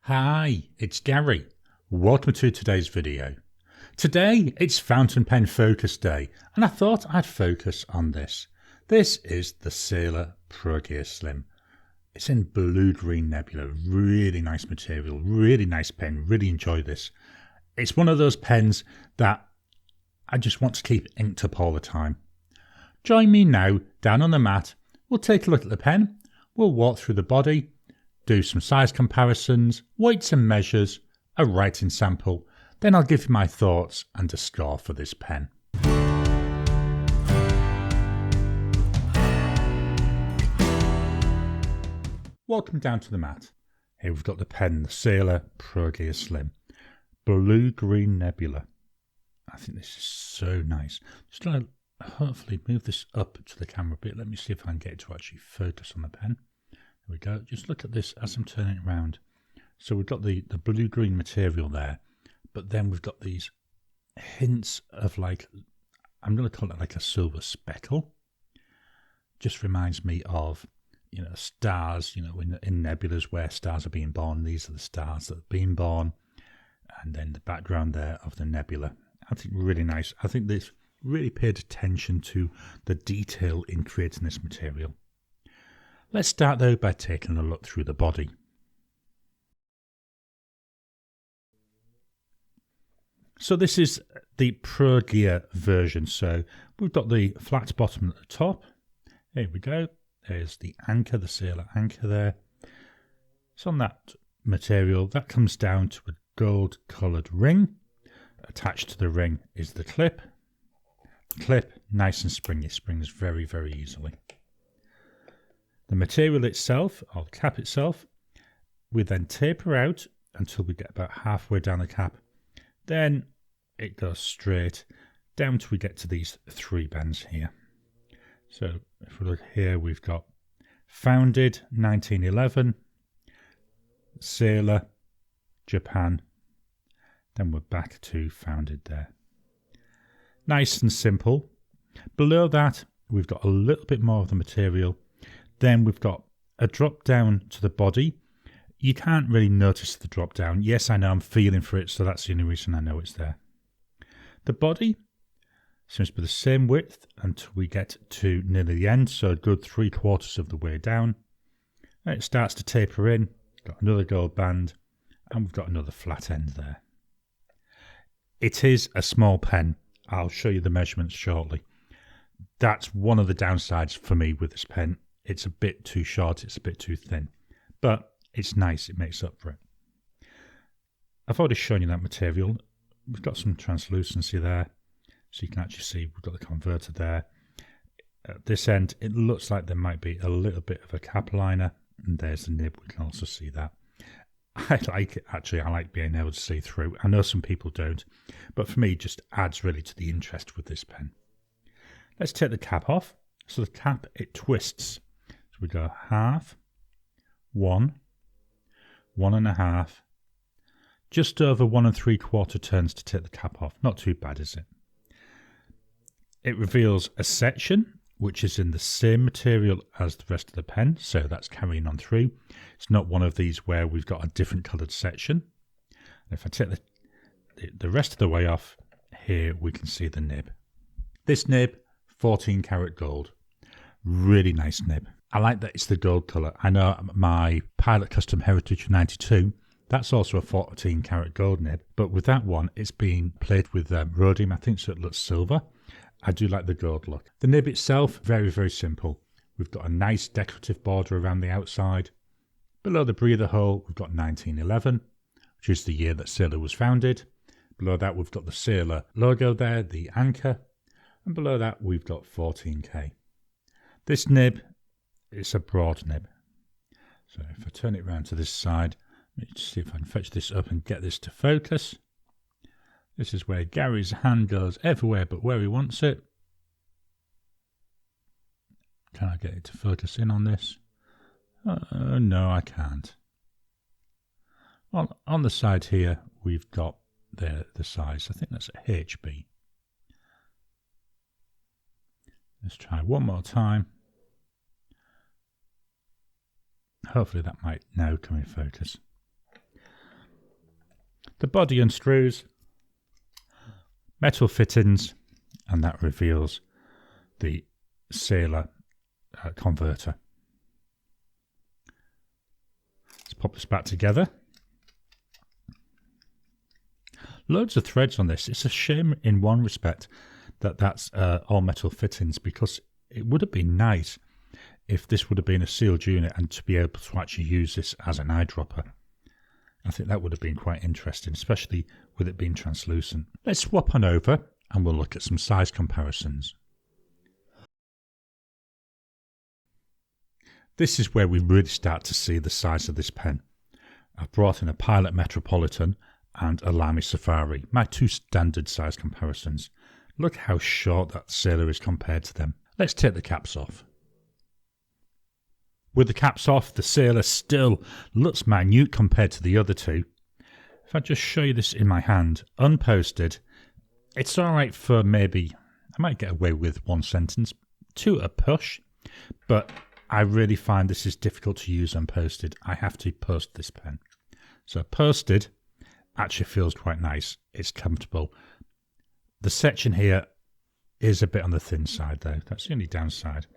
Hi, it's Gary. Welcome to today's video. Today it's fountain pen focus day and I thought I'd focus on this. This is the Sailor ProGear Slim. It's in blue-green nebula, really nice material, really nice pen, really enjoy this. It's one of those pens that I just want to keep inked up all the time. Join me now down on the mat, we'll take a look at the pen, we'll walk through the body, do some size comparisons, weights and measures, a writing sample, then I'll give you my thoughts and a score for this pen. Welcome down to the mat. Here we've got the pen, the Sailor ProGear Slim. Blue-green nebula. I think this is so nice. Just going to hopefully move this up to the camera a bit. Let me see if I can get it to actually focus on the pen. There we go. Just look at this as I'm turning it around. So we've got the blue-green material there, but then we've got these hints of like, I'm going to call it like a silver speckle. Just reminds me of, you know, stars, you know, in nebulas where stars are being born. These are the stars that have been born. And then the background there of the nebula. I think really nice. I think this really paid attention to the detail in creating this material. Let's start though by taking a look through the body. So this is the ProGear version. So we've got the flat bottom at the top. Here we go. There's the anchor, the Sailor anchor there. So on that material, that comes down to a gold coloured ring. Attached to the ring is the clip. The clip, nice and springy, springs very, very easily. The material itself, or the cap itself, we then taper out until we get about halfway down the cap. Then it goes straight down till we get to these three bands here. So if we look here, we've got founded 1911, Sailor, Japan, then we're back to founded there. Nice and simple. Below that, we've got a little bit more of the material. Then we've got a drop down to the body. You can't really notice the drop down. Yes, I know I'm feeling for it, so that's the only reason I know it's there. The body seems to be the same width until we get to nearly the end, so a good 3/4 of the way down. And it starts to taper in. Got another gold band, and we've got another flat end there. It is a small pen. I'll show you the measurements shortly. That's one of the downsides for me with this pen. It's a bit too short, it's a bit too thin, but it's nice, it makes up for it. I've already shown you that material. We've got some translucency there, so you can actually see we've got the converter there. At this end, it looks like there might be a little bit of a cap liner, and there's the nib, we can also see that. I like it, actually, I like being able to see through. I know some people don't, but for me, it just adds really to the interest with this pen. Let's take the cap off. So the cap, it twists. So we go half, 1, 1.5, just over 1 3/4 turns to take the cap off. Not too bad, is it? It reveals a section, which is in the same material as the rest of the pen, so that's carrying on through. It's not one of these where we've got a different coloured section. And if I take the rest of the way off, here we can see the nib. This nib, 14 karat gold. Really nice nib. I like that it's the gold colour. I know my Pilot Custom Heritage 92, that's also a 14 karat gold nib, but with that one, it's been played with rhodium, I think, so it looks silver. I do like the gold look. The nib itself, very, very simple. We've got a nice decorative border around the outside. Below the breather hole, we've got 1911, which is the year that Sailor was founded. Below that, we've got the Sailor logo there, the anchor. And below that, we've got 14K. This nib, it's a broad nib. So if I turn it around to this side, let me see if I can fetch this up and get this to focus. This is where Gary's hand goes everywhere but where he wants it. Can I get it to focus in on this? No, I can't. On the side here, we've got the size. I think that's a HB. Let's try one more time. Hopefully that might now come in focus. the body unscrews, metal fittings, and that reveals the Sailor converter. Let's pop this back together. Loads of threads on this. It's a shame in one respect that that's all metal fittings, because it would have been nice if this would have been a sealed unit and to be able to actually use this as an eyedropper. I think that would have been quite interesting, especially with it being translucent. Let's swap on over and we'll look at some size comparisons. This is where we really start to see the size of this pen. I've brought in a Pilot Metropolitan and a Lamy Safari, my two standard size comparisons. Look how short that Sailor is compared to them. Let's take the caps off. With the caps off, the Sailor still looks minute compared to the other two. If I just show you this in my hand, unposted, it's alright for maybe, I might get away with one sentence, two a push, but I really find this is difficult to use unposted. I have to post this pen. So posted actually feels quite nice. It's comfortable. The section here is a bit on the thin side though. That's the only downside.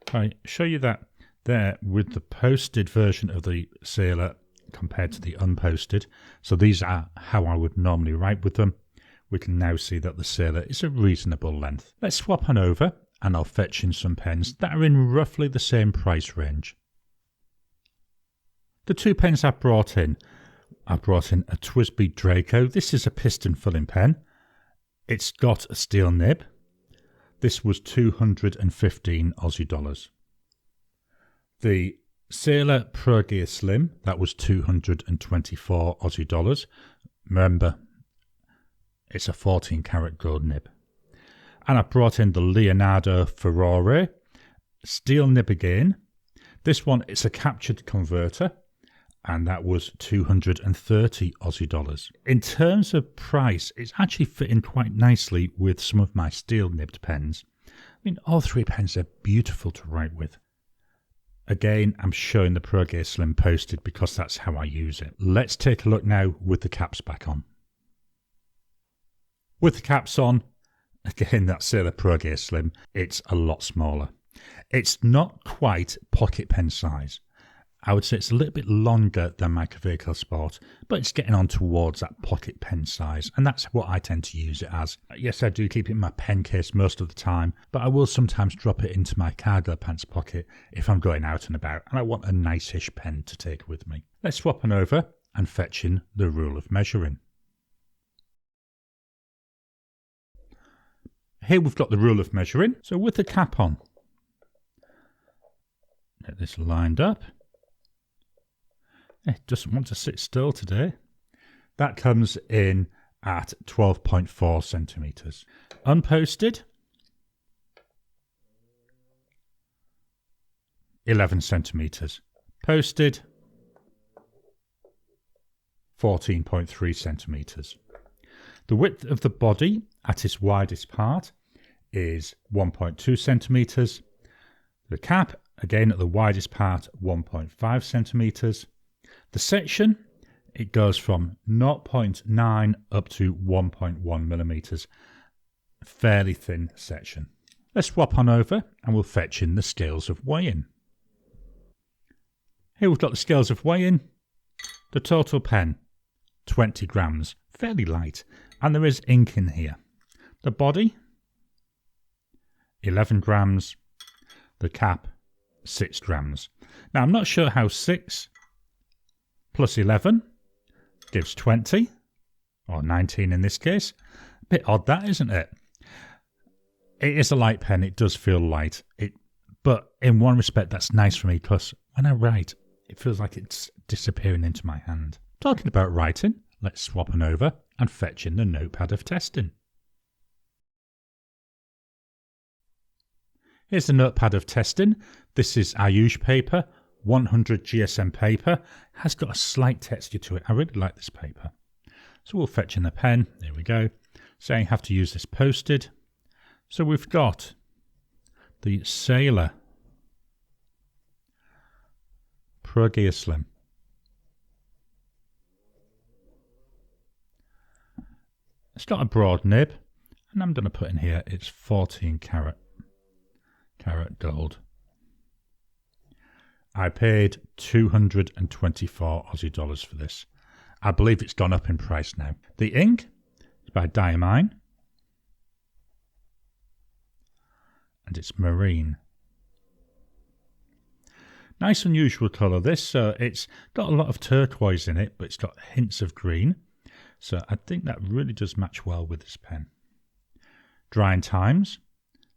If I show you that there with the posted version of the Sailor compared to the unposted, so these are how I would normally write with them, we can now see that the Sailor is a reasonable length. Let's swap on over and I'll fetch in some pens that are in roughly the same price range. The two pens I've brought in a TWSBI Draco. This is a piston filling pen. It's got a steel nib. This was 215 Aussie dollars. The Sailor ProGear Slim, that was 224 Aussie dollars. Remember, it's a 14 karat gold nib. And I brought in the Leonardo Ferrari, steel nib again. This one, it's a captured converter, and that was 230 Aussie dollars. In terms of price, it's actually fitting quite nicely with some of my steel nibbed pens. I mean, all three pens are beautiful to write with. Again, I'm showing the ProGear Slim posted because that's how I use it. Let's take a look now with the caps back on. With the caps on, again, that Sailor ProGear Slim, it's a lot smaller. It's not quite pocket pen size. I would say it's a little bit longer than my Kaweco Sport, but it's getting on towards that pocket pen size, and that's what I tend to use it as. Yes, I do keep it in my pen case most of the time, but I will sometimes drop it into my cargo pants pocket if I'm going out and about and I want a nice-ish pen to take with me. Let's swap on over and fetch in the rule of measuring. Here we've got the rule of measuring, so with the cap on, get this lined up. It doesn't want to sit still today. That comes in at 12.4 centimetres. Unposted, 11 centimetres. Posted, 14.3 centimetres. The width of the body at its widest part is 1.2 centimetres. The cap, again at the widest part, 1.5 centimetres. The section, it goes from 0.9 up to 1.1 millimetres. Fairly thin section. Let's swap on over and we'll fetch in the scales of weighing. Here we've got the scales of weighing. The total pen, 20 grams. Fairly light. And there is ink in here. The body, 11 grams. The cap, 6 grams. Now I'm not sure how 6 plus 11 gives 20, or 19 in this case. A bit odd that, isn't it? It is a light pen, it does feel light. But in one respect that's nice for me because when I write, it feels like it's disappearing into my hand. Talking about writing, let's swap on over and fetch in the notepad of testing. Here's the notepad of testing. This is Ayush paper. 100 GSM paper, has got a slight texture to it. I really like this paper. So we'll fetch in the pen. There we go. Saying I have to use this posted. So we've got the Sailor ProGear Slim. It's got a broad nib, and I'm going to put in here it's 14 carat gold. I paid 224 Aussie dollars for this. I believe it's gone up in price now. The ink is by Diamine, and it's marine. Nice unusual colour this, so it's got a lot of turquoise in it, but it's got hints of green. So I think that really does match well with this pen. Drying times,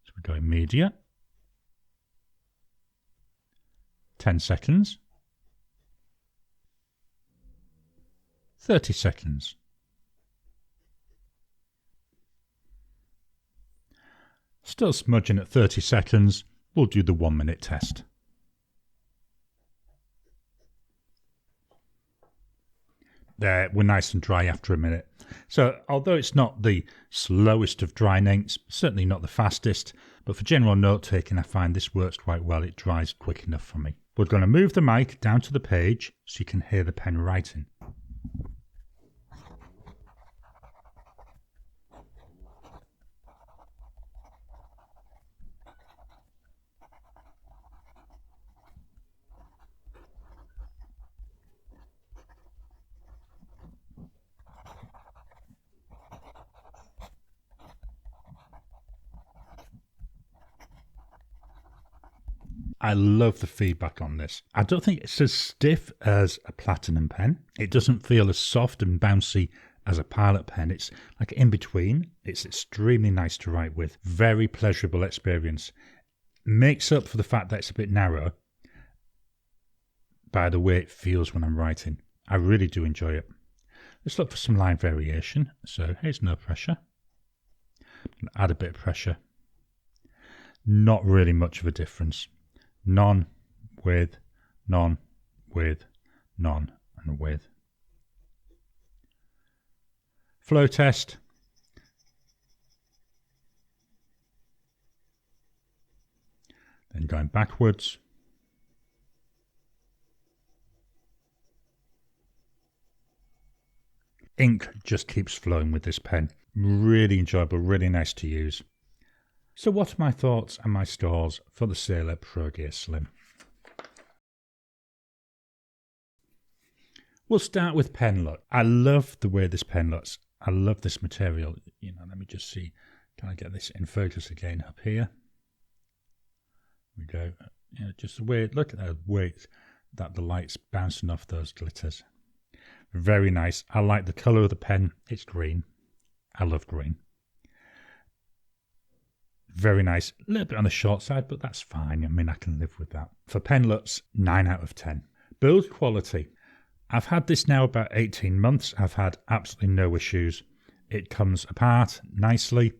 so we go immediate. 10 seconds. 30 seconds. Still smudging at 30 seconds, we'll do the 1 minute test. There, we're nice and dry after a minute. So although it's not the slowest of drying inks, certainly not the fastest, but for general note taking I find this works quite well. It dries quick enough for me. We're going to move the mic down to the page so you can hear the pen writing. I love the feedback on this. I don't think it's as stiff as a platinum pen. It doesn't feel as soft and bouncy as a Pilot pen. It's like in between. It's extremely nice to write with. Very pleasurable experience. Makes up for the fact that it's a bit narrow by the way it feels when I'm writing. I really do enjoy it. Let's look for some line variation. So here's no pressure. Add a bit of pressure. Not really much of a difference. None, with, none, with, none, and with. Flow test. Then going backwards. Ink just keeps flowing with this pen. Really enjoyable, really nice to use. So what are my thoughts and my scores for the Sailor ProGear Slim? We'll start with pen look. I love the way this pen looks. I love this material. You know, let me just see. Can I get this in focus again up here? We go. You know, just the way, look at the way that the light's bouncing off those glitters. Very nice. I like the colour of the pen. It's green. I love green. Very nice. A little bit on the short side, but that's fine. I mean, I can live with that. For pen looks, 9 out of 10. Build quality. I've had this now about 18 months. I've had absolutely no issues. It comes apart nicely.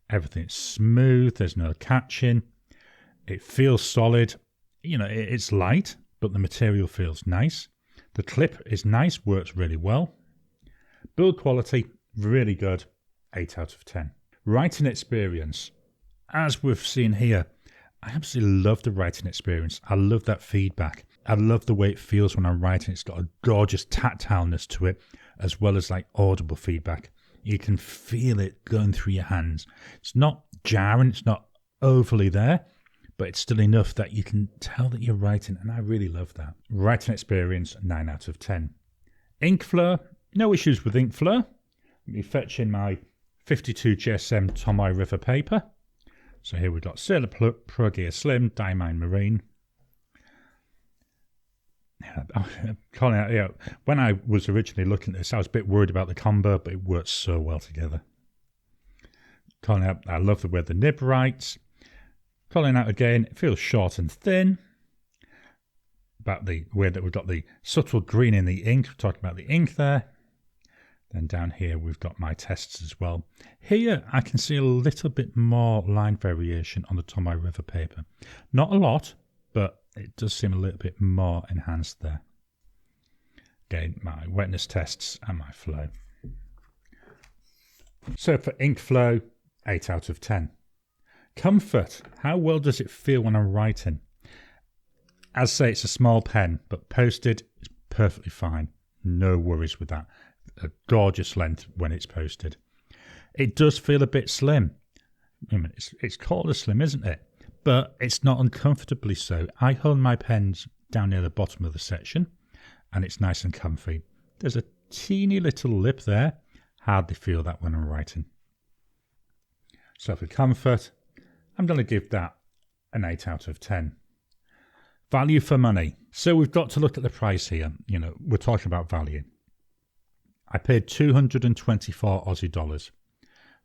Everything's smooth. There's no catching. It feels solid. You know, it's light, but the material feels nice. The clip is nice, works really well. Build quality, really good. 8 out of 10. Writing experience. As we've seen here, I absolutely love the writing experience. I love that feedback. I love the way it feels when I'm writing. It's got a gorgeous tactileness to it, as well as like audible feedback. You can feel it going through your hands. It's not jarring, it's not overly there, but it's still enough that you can tell that you're writing, and I really love that. Writing experience, 9 out of 10. Ink flow, no issues with ink flow. Let me fetch in my 52 GSM Tomoe River paper. So here we've got Sailor ProGear Slim, Diamine Marine. Calling out, yeah, when I was originally looking at this, I was a bit worried about the combo, but it works so well together. Calling out, I love the way the nib writes. Calling out again, it feels short and thin. About the way that we've got the subtle green in the ink. We're talking about the ink there. Then down here we've got my tests as well. Here I can see a little bit more line variation on the Tomoe River paper. Not a lot, but it does seem a little bit more enhanced there. Again, my wetness tests and my flow. So for ink flow, 8 out of 10. Comfort, how well does it feel when I'm writing? As I say, it's a small pen, but posted, it's perfectly fine. No worries with that. A gorgeous length when it's posted. It does feel a bit slim. I mean, it's called a Slim, isn't it? But it's not uncomfortably so. I hold my pens down near the bottom of the section and it's nice and comfy. There's a teeny little lip there. Hardly feel that when I'm writing. So for comfort, I'm going to give that an 8 out of 10. Value for money. So we've got to look at the price here. You know, we're talking about value. I paid 224 Aussie dollars.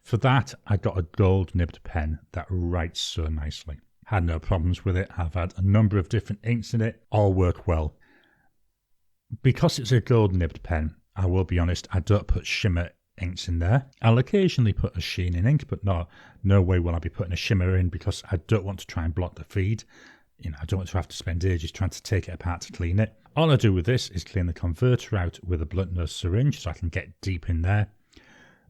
For that, I got a gold nibbed pen that writes so nicely. Had no problems with it. I've had a number of different inks in it. All work well. Because it's a gold nibbed pen, I will be honest, I don't put shimmer inks in there. I'll occasionally put a sheen in ink, but no way will I be putting a shimmer in because I don't want to try and block the feed. You know, I don't want to have to spend ages trying to take it apart to clean it. All I do with this is clean the converter out with a blunt nose syringe so I can get deep in there.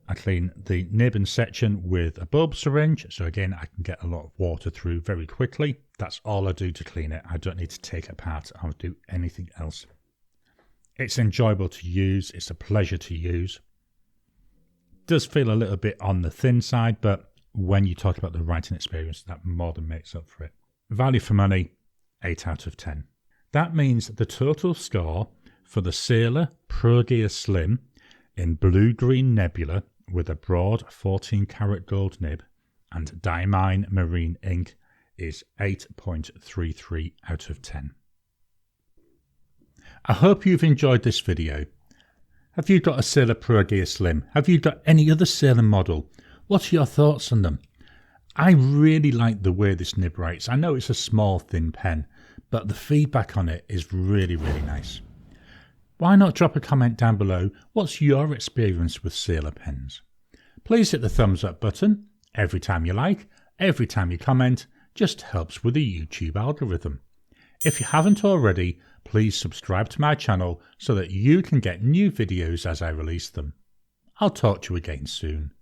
I clean the nib and section with a bulb syringe, so again I can get a lot of water through very quickly. That's all I do to clean it. I don't need to take it apart or do anything else. It's enjoyable to use, it's a pleasure to use. It does feel a little bit on the thin side, but when you talk about the writing experience, that more than makes up for it. Value for money, 8 out of 10. That means the total score for the Sailor ProGear Slim in blue-green nebula with a broad 14 karat gold nib and Diamine Marine ink is 8.33 out of 10. I hope you've enjoyed this video. Have you got a Sailor ProGear Slim? Have you got any other Sailor model? What are your thoughts on them? I really like the way this nib writes. I know it's a small thin pen, but the feedback on it is really, really nice. Why not drop a comment down below? What's your experience with Sailor pens? Please hit the thumbs up button. Every time you like, every time you comment, just helps with the YouTube algorithm. If you haven't already, please subscribe to my channel so that you can get new videos as I release them. I'll talk to you again soon.